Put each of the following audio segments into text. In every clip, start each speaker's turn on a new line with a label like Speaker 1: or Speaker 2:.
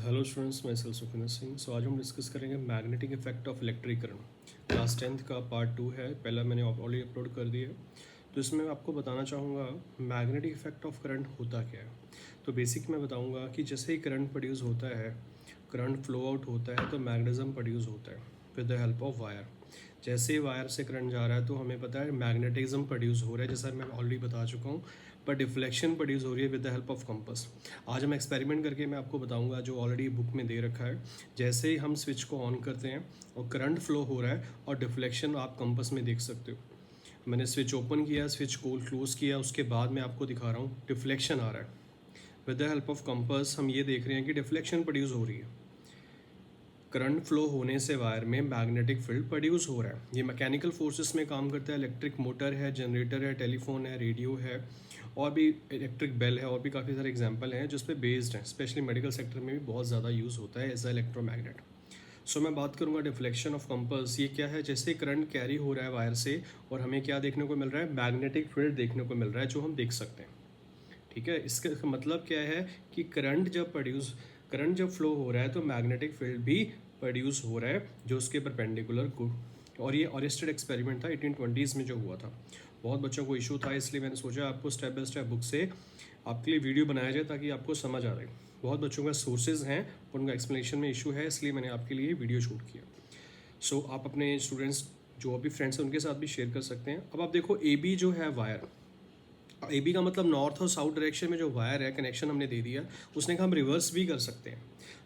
Speaker 1: Hello students, मैं cell Sukhvinder Singh. आज हम डिस्कस करेंगे magnetic effect of electric current. Class 10th का पार्ट 2 है। पहला मैंने ऑलरेडी अपलोड कर दिया है। तो इसमें मैं आपको बताना चाहूँगा मैग्नेटिक इफेक्ट ऑफ करंट होता क्या है। तो बेसिक मैं बताऊँगा कि जैसे ही करंट प्रोड्यूस होता है, करंट फ्लो आउट होता है, तो मैग्नेटिज्म प्रोड्यूस होता है with the help of wire. जैसे ही वायर से करंट जा रहा है तो हमें पता है मैग्नेटिज्म प्रोड्यूस हो रहा है, जैसा मैं ऑलरेडी बता चुका हूँ। पर डिफ्लेक्शन प्रोड्यूस हो रही है with the help of compass. आज हम एक्सपेरिमेंट करके मैं आपको बताऊंगा, जो ऑलरेडी बुक में दे रखा है। जैसे ही हम स्विच को ऑन करते हैं और करंट फ्लो हो रहा है और डिफ्लेक्शन आप कंपास में देख सकते हो। मैंने स्विच ओपन किया, स्विच को क्लोज किया, उसके बाद मैं आपको दिखा रहा हूँ डिफ्लेक्शन आ रहा है। With the help of compass हम ये देख रहे हैं कि डिफ्लेक्शन प्रोड्यूस हो रही है। करंट फ्लो होने से वायर में मैग्नेटिक फील्ड प्रोड्यूस हो रहा है। ये मैकेनिकल फोर्सेस में काम करता है। इलेक्ट्रिक मोटर है, जनरेटर है, टेलीफोन है, रेडियो है, और भी इलेक्ट्रिक बेल है, और भी काफ़ी सारे एग्जांपल हैं जिस पे बेस्ड हैं। स्पेशली मेडिकल सेक्टर में भी बहुत ज़्यादा यूज़ होता है एज अ इलेक्ट्रोमैग्नेट। सो मैं बात करूंगा डिफ्लेक्शन ऑफ कंपल्स। ये क्या है? जैसे करंट कैरी हो रहा है वायर से और हमें क्या देखने को मिल रहा है? मैग्नेटिक फील्ड देखने को मिल रहा है, जो हम देख सकते हैं। ठीक है, इसका मतलब क्या है कि करंट जब फ्लो हो रहा है तो मैग्नेटिक फील्ड भी प्रोड्यूस हो रहा है, जो उसके परपेंडिकुलर को। और ये ऑरिस्टेड एक्सपेरिमेंट था 1820s में जो हुआ था। बहुत बच्चों को इशू था, इसलिए मैंने सोचा आपको स्टेप बाय स्टेप बुक से आपके लिए वीडियो बनाया जाए ताकि आपको समझ आ रहे। बहुत बच्चों का सोर्सेज हैं, उनका एक्सप्लेनेशन में इशू है, इसलिए मैंने आपके लिए वीडियो शूट किया। सो आप अपने स्टूडेंट्स जो अभी फ्रेंड्स हैं उनके साथ भी शेयर कर सकते हैं। अब आप देखो, ए बी जो है वायर, ए बी का मतलब नॉर्थ और साउथ डायरेक्शन में जो वायर है, कनेक्शन हमने दे दिया। उसने कहा हम रिवर्स भी कर सकते हैं।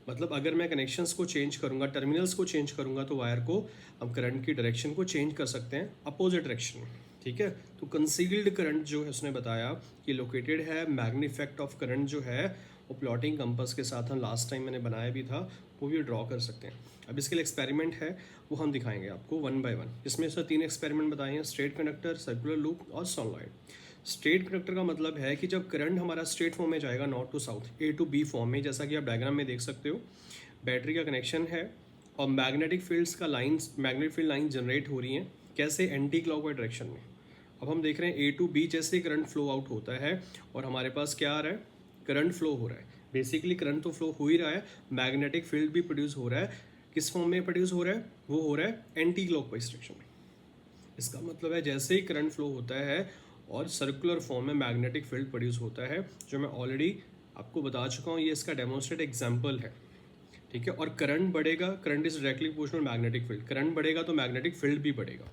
Speaker 1: मतलब अगर मैं कनेक्शंस को चेंज करूंगा, टर्मिनल्स को चेंज करूंगा, तो वायर को हम करंट की डायरेक्शन को चेंज कर सकते हैं अपोजिट डायरेक्शन में। ठीक है, तो कंसील्ड करंट जो है उसने बताया कि लोकेटेड है। मैग्नेटिक इफेक्ट ऑफ करंट जो है वो प्लॉटिंग कंपास के साथ हम लास्ट टाइम मैंने बनाया भी था, वो भी ड्रॉ कर सकते हैं। अब इसके लिए एक्सपेरिमेंट है, वो हम दिखाएंगे आपको वन बाय वन। इसमें से 3 एक्सपेरिमेंट बताए हैं: स्ट्रेट कंडक्टर, सर्कुलर लूप और सॉलॉइड। स्ट्रेट कंडक्टर का मतलब है कि जब करंट हमारा स्ट्रेट फॉर्म में जाएगा, north to south, A to B form में, जैसा कि आप डायग्राम में देख सकते हो, बैटरी का कनेक्शन है और मैग्नेटिक फील्ड्स का lines, magnetic field line generate हो रही हैं। कैसे? एंटी क्लॉकवाइज डायरेक्शन में। अब हम देख रहे हैं ए टू बी जैसे करंट फ्लो आउट होता है और हमारे पास क्या आ रहा है? करंट फ्लो हो रहा है। बेसिकली करंट तो फ्लो हो ही रहा है, मैग्नेटिक फील्ड भी प्रोड्यूस हो रहा है। किस फॉर्म में प्रोड्यूस हो रहा है? वो हो रहा है एंटी क्लॉकवाइज डायरेक्शन में। इसका मतलब है जैसे ही करंट फ्लो होता है और सर्कुलर फॉर्म में मैग्नेटिक फील्ड प्रोड्यूस होता है, जो मैं ऑलरेडी आपको बता चुका हूँ। ये इसका डेमोन्स्ट्रेट एग्जाम्पल है। ठीक है, और करंट बढ़ेगा, current is directly proportional magnetic field. Current बढ़ेगा तो मैग्नेटिक फील्ड भी बढ़ेगा।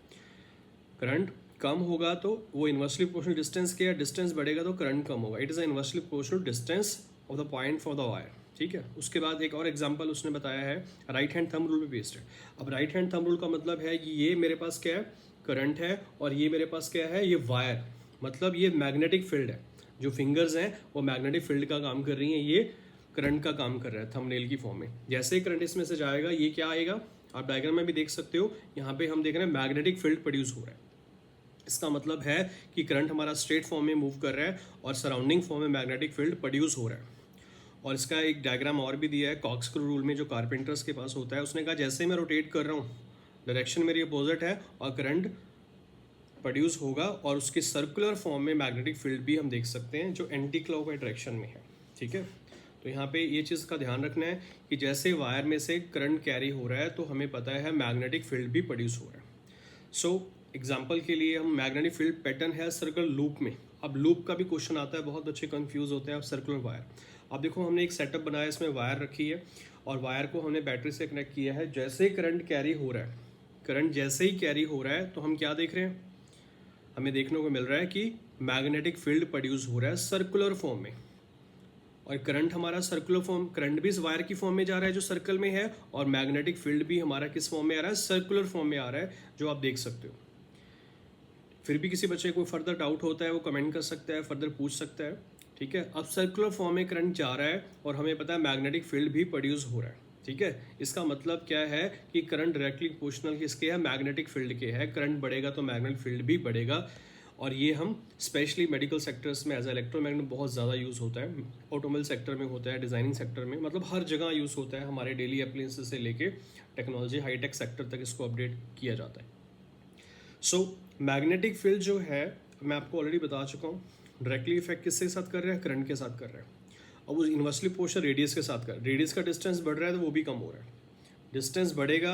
Speaker 1: करंट कम होगा तो वो इन्वर्सली प्रोपोर्शनल डिस्टेंस के, डिस्टेंस बढ़ेगा तो करंट कम होगा। It is inversely proportional distance of the point for the wire. ठीक है, उसके बाद एक और एग्जांपल उसने बताया है, राइट हैंड थंब रूल पे बेस्ड है। अब राइट हैंड थंब रूल का मतलब है कि ये मेरे पास क्या है? करंट है, और ये मेरे पास क्या है? ये वायर। मतलब ये मैग्नेटिक फील्ड है। जो फिंगर्स हैं वो मैग्नेटिक फील्ड का काम कर रही हैं, ये करंट का काम कर रहा है थंबनेल की फॉर्म में। जैसे ही करंट इसमें से जाएगा, ये क्या आएगा? आप डायग्राम में भी देख सकते हो, यहाँ पे हम देख रहे हैं मैग्नेटिक फील्ड प्रोड्यूस हो रहा है। इसका मतलब है कि करंट हमारा स्ट्रेट फॉर्म में मूव कर रहा है और सराउंडिंग फॉर्म में मैग्नेटिक फील्ड प्रोड्यूस हो रहा है। और इसका एक डायग्राम और भी दिया है कॉक्सक्रू रूल में, जो कारपेंटर्स के पास होता है। उसने कहा जैसे मैं रोटेट कर रहा हूँ, डायरेक्शन मेरी अपोजिट है और करंट प्रोड्यूस होगा, और उसके सर्कुलर फॉर्म में मैग्नेटिक फील्ड भी हम देख सकते हैं, जो एंटी क्लॉकवाइज डायरेक्शन में है। ठीक है, तो यहाँ पे ये चीज़ का ध्यान रखना है कि जैसे वायर में से करंट कैरी हो रहा है तो हमें पता है मैग्नेटिक फील्ड भी प्रोड्यूस हो रहा है। सो एग्जाम्पल के लिए हम मैग्नेटिक फील्ड पैटर्न है सर्कुलर लूप में। अब लूप का भी क्वेश्चन आता है, बहुत बच्चे कंफ्यूज होते हैं। अब सर्कुलर वायर, अब देखो हमने एक सेटअप बनाया, इसमें वायर रखी है और वायर को हमने बैटरी से कनेक्ट किया है। जैसे ही करंट कैरी हो रहा है, करंट जैसे ही कैरी हो रहा है तो हम क्या देख रहे हैं? हमें देखने को मिल रहा है कि मैग्नेटिक फील्ड प्रोड्यूस हो रहा है सर्कुलर फॉर्म में। और करंट हमारा सर्कुलर फॉर्म, करंट भी इस वायर की फॉर्म में जा रहा है जो सर्कल में है, और मैग्नेटिक फील्ड भी हमारा किस फॉर्म में आ रहा है? सर्कुलर फॉर्म में आ रहा है, जो आप देख सकते हो। फिर भी किसी बच्चे को फर्दर डाउट होता है, वो कमेंट कर सकता है, फर्दर पूछ सकता है। ठीक है, अब सर्कुलर फॉर्म में करंट जा रहा है और हमें पता है मैग्नेटिक फील्ड भी प्रोड्यूस हो रहा है। ठीक है, इसका मतलब क्या है कि करंट डायरेक्टली प्रोपोर्शनल किसके है? मैग्नेटिक फील्ड के है। करंट बढ़ेगा तो मैग्नेटिक फील्ड भी बढ़ेगा। और ये हम स्पेशली मेडिकल सेक्टर्स में एज इलेक्ट्रोमैग्नेट बहुत ज़्यादा यूज़ होता है। ऑटोमोबाइल सेक्टर में होता है, डिज़ाइनिंग सेक्टर में, मतलब हर जगह यूज़ होता है। हमारे डेली एप्लायंसेस से लेके टेक्नोलॉजी हाईटेक सेक्टर तक इसको अपडेट किया जाता है। सो मैग्नेटिक फील्ड जो है, मैं आपको ऑलरेडी बता चुका हूँ, डायरेक्टली इफेक्ट किसके साथ कर रहा है? करंट के साथ कर रहा है। अब उस इन्वर्सली प्रोपोर्शनल रेडियस के साथ कर, रेडियस का डिस्टेंस बढ़ रहा है तो वो भी कम हो रहा है, डिस्टेंस बढ़ेगा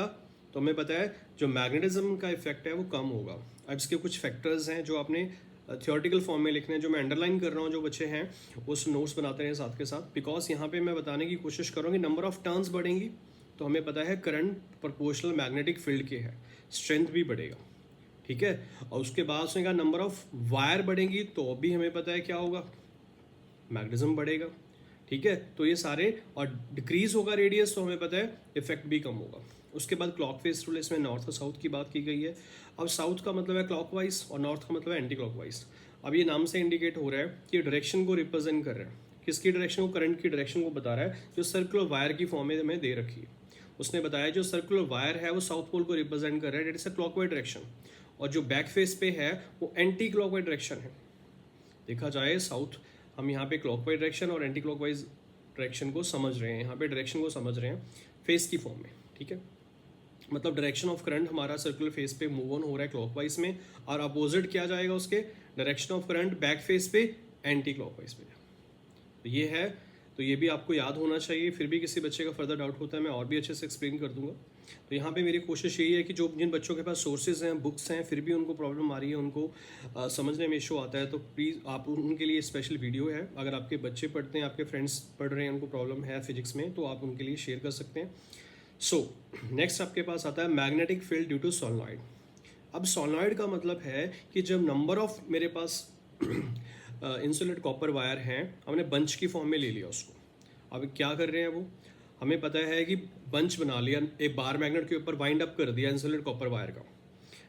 Speaker 1: तो हमें पता है जो मैग्नेटिज्म का इफेक्ट है वो कम होगा। अब इसके कुछ फैक्टर्स हैं जो आपने थियोरेटिकल फॉर्म में लिखने हैं, जो मैं अंडरलाइन कर रहा हूँ, जो बच्चे हैं उस नोट्स बनाते रहे साथ के साथ, बिकॉज यहाँ पे मैं बताने की कोशिश करूँगी नंबर ऑफ टर्न्स बढ़ेंगी तो हमें पता है करंट प्रोपोर्शनल मैग्नेटिक फील्ड के है, स्ट्रेंथ भी बढ़ेगा, ठीक है। और उसके बाद उसने कहा नंबर ऑफ वायर बढ़ेंगी तो भी हमें पता है क्या होगा, मैग्नेटिज्म बढ़ेगा, ठीक है। तो ये सारे, और डिक्रीज होगा रेडियस तो हमें पता है इफेक्ट भी कम होगा। उसके बाद क्लॉकवाइज रूल, इसमें नॉर्थ और साउथ की बात की गई है। अब साउथ का मतलब है क्लॉकवाइज और नॉर्थ का मतलब है एंटी क्लॉकवाइज। अब ये नाम से इंडिकेट हो रहा है कि डायरेक्शन को रिप्रेजेंट कर रहा है, किसकी डायरेक्शन को, करंट की डायरेक्शन को बता रहा है, जो सर्कुलर वायर की फॉर्म में हमें दे रखी है। उसने बताया जो सर्कुलर वायर है वो साउथ पोल को रिप्रेजेंट कर रहा है, that is a clockwise direction, और जो बैक फेस पे है वो एंटी क्लॉकवाइज डायरेक्शन है। देखा जाए साउथ, हम यहाँ पे क्लॉकवाइज डायरेक्शन और एंटी क्लॉकवाइज डायरेक्शन को समझ रहे हैं, यहाँ पे डायरेक्शन को समझ रहे हैं फेस की फॉर्म में, ठीक है। मतलब डायरेक्शन ऑफ करंट हमारा सर्कुलर फेस पे मूव ऑन हो रहा है क्लॉकवाइज में, और अपोजिट क्या जाएगा उसके, direction of current back face पे एंटी क्लॉकवाइज पे। तो ये है, तो ये भी आपको याद होना चाहिए। फिर भी किसी बच्चे का फर्दर डाउट होता है मैं और भी अच्छे से एक्सप्लेन कर दूंगा। तो यहाँ पे मेरी कोशिश यही है कि जो जिन बच्चों के पास सोर्सेज हैं, बुक्स हैं, फिर भी उनको प्रॉब्लम आ रही है, उनको समझने में इशू आता है, तो प्लीज़ आप उनके लिए स्पेशल वीडियो है। अगर आपके बच्चे पढ़ते हैं, आपके फ्रेंड्स पढ़ रहे हैं, उनको प्रॉब्लम है फिजिक्स में, तो आप उनके लिए शेयर कर सकते हैं। सो नेक्स्ट आपके पास आता है magnetic field due to solenoid. अब सोलनॉइड का मतलब है कि जब नंबर ऑफ मेरे पास इंसुलेटेड कॉपर वायर हैं, हमने बंच की फॉर्म में ले लिया उसको। अब क्या कर रहे हैं वो, हमें पता है कि बंच बना लिया, एक बार मैग्नेट के ऊपर वाइंड अप कर दिया इंसुलेटेड कॉपर वायर का,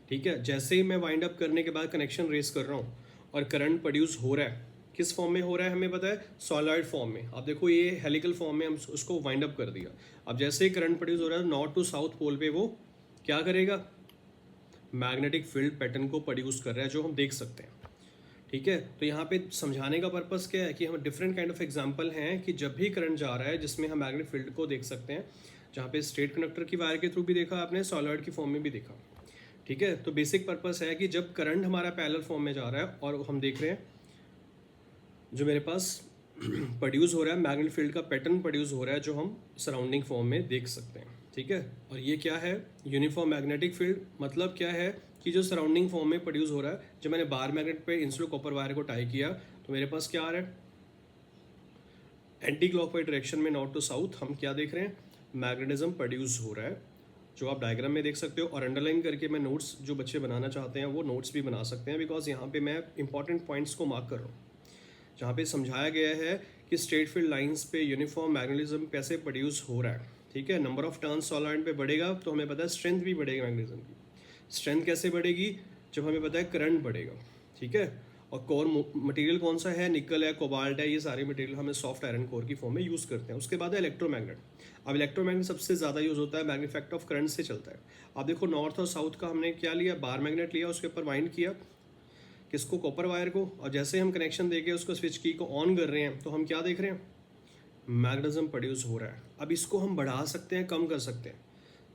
Speaker 1: ठीक है। जैसे ही मैं वाइंड अप करने के बाद कनेक्शन रेस कर रहा हूँ और करंट प्रोड्यूस हो रहा है, किस फॉर्म में हो रहा है हमें पता है, सॉलिड फॉर्म में। अब देखो ये हेलिकल फॉर्म में हम उसको वाइंड अप कर दिया। अब जैसे ही करंट प्रोड्यूस हो रहा है नॉर्थ टू साउथ पोल पे, वो क्या करेगा, मैग्नेटिक फील्ड पैटर्न को प्रोड्यूस कर रहा है, जो हम देख सकते हैं, ठीक है। तो यहाँ पे समझाने का पर्पस क्या है कि हम डिफरेंट काइंड ऑफ एग्जांपल हैं कि जब भी करंट जा रहा है जिसमें हम मैग्नेटिक फील्ड को देख सकते हैं, जहाँ पे स्ट्रेट कंडक्टर की वायर के थ्रू भी देखा आपने, सॉलिड की फॉर्म में भी देखा, ठीक है। तो बेसिक पर्पस है कि जब करंट हमारा पैरेलल फॉर्म में जा रहा है और हम देख रहे हैं जो मेरे पास प्रोड्यूस हो रहा है, मैग्नेटिक फील्ड का पैटर्न प्रोड्यूस हो रहा है, जो हम सराउंडिंग फॉर्म में देख सकते हैं, ठीक है। और ये क्या है, यूनिफॉर्म मैग्नेटिक फील्ड, मतलब क्या है कि जो सराउंडिंग फॉर्म में प्रोड्यूस हो रहा है। जब मैंने बार मैग्नेट पे इंसुलेटेड कॉपर वायर को टाई किया तो मेरे पास क्या आ रहा है, एंटी क्लॉकवाइज डायरेक्शन में नॉर्थ टू साउथ हम क्या देख रहे हैं, मैग्नेटिज्म प्रोड्यूस हो रहा है, जो आप डायग्राम में देख सकते हो। और अंडरलाइन करके मैं नोट्स जो बच्चे बनाना चाहते हैं वो नोट्स भी बना सकते हैं, बिकॉज यहाँ पे मैं इंपॉर्टेंट पॉइंट्स को मार्क कर रहा हूँ, जहाँ पे समझाया गया है कि स्ट्रेट फील्ड लाइंस पे यूनिफॉर्म मैग्नेटिज्म कैसे प्रोड्यूस हो रहा है, ठीक है। नंबर ऑफ टर्न्स सॉलिड पे बढ़ेगा तो हमें पता है स्ट्रेंथ भी बढ़ेगी मैग्नेटिज्म की। स्ट्रेंथ कैसे बढ़ेगी, जब हमें पता है करंट बढ़ेगा, ठीक है। और कोर मटेरियल कौन सा है, निकल है, कोबाल्ट है, ये सारे मटेरियल हमें सॉफ्ट आयरन कोर की फॉर्म में यूज़ करते हैं। उसके बाद है इलेक्ट्रोमैग्नेट। अब इलेक्ट्रोमैग्नेट सबसे ज़्यादा यूज़ होता है, मैग्नेटिक इफेक्ट ऑफ करंट से चलता है। अब देखो नॉर्थ और साउथ का हमने क्या लिया, बार मैग्नेट लिया, उसके ऊपर वाइंड किया किसको, कॉपर वायर को, और जैसे हम कनेक्शन देके उसको स्विच की को ऑन कर रहे हैं तो हम क्या देख रहे हैं, मैग्नेटिज्म प्रोड्यूस हो रहा है। अब इसको हम बढ़ा सकते हैं, कम कर सकते हैं।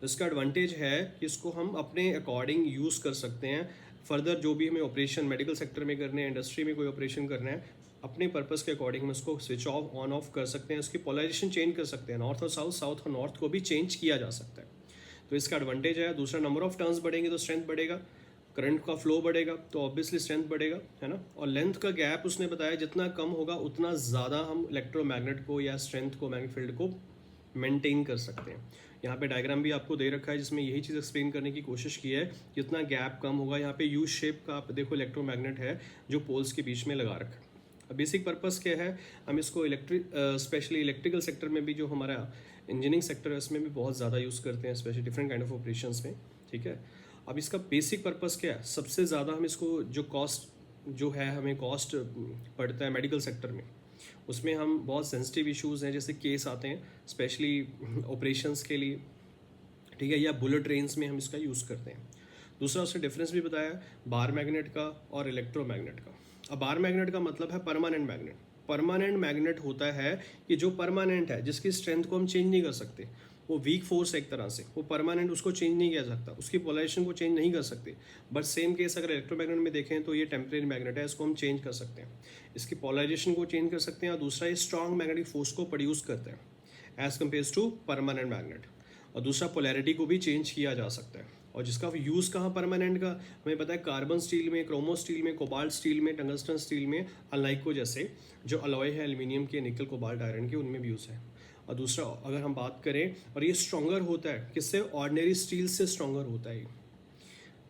Speaker 1: तो इसका एडवांटेज है कि इसको हम अपने अकॉर्डिंग यूज़ कर सकते हैं। फर्दर जो भी हमें ऑपरेशन मेडिकल सेक्टर में करने हैं, इंडस्ट्री में कोई ऑपरेशन करना है, अपने पर्पस के अकॉर्डिंग हम इसको स्विच ऑफ ऑन ऑफ कर सकते हैं, उसकी पोलराइजेशन चेंज कर सकते हैं, नॉर्थ और साउथ, साउथ और नॉर्थ को भी चेंज किया जा सकता है। तो इसका एडवांटेज है। दूसरा, नंबर ऑफ टर्न्स बढ़ेंगे तो स्ट्रेंथ बढ़ेगा, करंट का फ्लो बढ़ेगा तो ऑब्वियसली स्ट्रेंथ बढ़ेगा, है ना। और लेंथ का गैप उसने बताया जितना कम होगा उतना ज़्यादा हम इलेक्ट्रोमैग्नेट को या स्ट्रेंथ को, मैग्नेटिक फील्ड को मेंटेन कर सकते हैं। यहाँ पे डायग्राम भी आपको दे रखा है जिसमें यही चीज़ एक्सप्लेन करने की कोशिश की है, जितना गैप कम होगा। यहाँ पे यू शेप का आप देखो इलेक्ट्रोमैग्नेट है जो पोल्स के बीच में लगा रखा है। अब बेसिक पर्पस क्या है, हम इसको स्पेशली इलेक्ट्रिकल सेक्टर में भी, जो हमारा इंजीनियरिंग सेक्टर है उसमें भी बहुत ज़्यादा यूज़ करते हैं, specially different kind of operations में, ठीक है। अब इसका बेसिक पर्पस क्या है, सबसे ज़्यादा हम इसको जो कॉस्ट जो है हमें कॉस्ट पड़ता है मेडिकल सेक्टर में, उसमें हम बहुत सेंसिटिव इश्यूज़ हैं, जैसे केस आते हैं स्पेशली ऑपरेशंस के लिए, ठीक है, या बुलेट ट्रेन्स में हम इसका यूज़ करते हैं। दूसरा उसने डिफरेंस भी बताया बार मैग्नेट का और इलेक्ट्रोमैग्नेट का। अब बार मैग्नेट का मतलब है परमानेंट मैग्नेट। परमानेंट मैग्नेट होता है कि जो परमानेंट है, जिसकी स्ट्रेंथ को हम चेंज नहीं कर सकते। वो वीक फोर्स है एक तरह से, वो परमानेंट, उसको चेंज नहीं किया सकता, उसकी पोलराइजेशन को चेंज नहीं कर सकते। बट सेम केस अगर इलेक्ट्रोमैग्नेट में देखें तो ये टेम्परेरी मैग्नेट है, इसको हम चेंज कर सकते हैं, इसकी पोलराइजेशन को चेंज कर सकते हैं, और दूसरा ये स्ट्रॉन्ग मैग्नेटिक फोर्स को प्रोड्यूस करते हैं as compare to permanent magnet. और दूसरा पोलैरिटी को भी चेंज किया जा सकता है। और जिसका यूज़ कहाँ परमानेंट का, हमें पता है कार्बन स्टील में, क्रोमो स्टील में, कोबाल्ट स्टील में, टंगस्टन स्टील में, अनलाइको जैसे जो अलॉय है एल्यूमिनियम के, निकल, कोबाल्ट, आयरन के, उनमें भी यूज़ है। और दूसरा अगर हम बात करें, और ये स्ट्रॉन्गर होता है किससे, ऑर्डिनरी स्टील से स्ट्रॉन्गर होता है।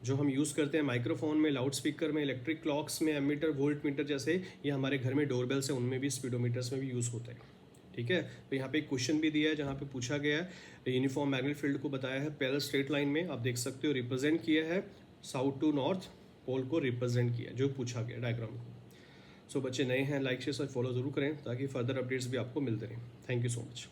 Speaker 1: जो हम यूज़ करते हैं माइक्रोफोन में, लाउड स्पीकर में, इलेक्ट्रिक क्लॉक्स में, एमीटर, वोल्ट मीटर जैसे, ये हमारे घर में डोरबेल्स है उनमें भी, स्पीडोमीटर्स में भी यूज़ होता है। ठीक है, तो यहाँ पे एक क्वेश्चन भी दिया है जहाँ पे पूछा गया है यूनिफॉर्म मैग्नेटिक फील्ड को बताया है पैरेलल स्ट्रेट लाइन में, आप देख सकते हो रिप्रेजेंट किया है, साउथ टू नॉर्थ पोल को रिप्रेजेंट किया जो पूछा गया डायग्राम को। सो बच्चे नए हैं, लाइक शेयर और फॉलो जरूर करें ताकि फर्दर अपडेट्स भी आपको मिलते रहें। Thank you so much.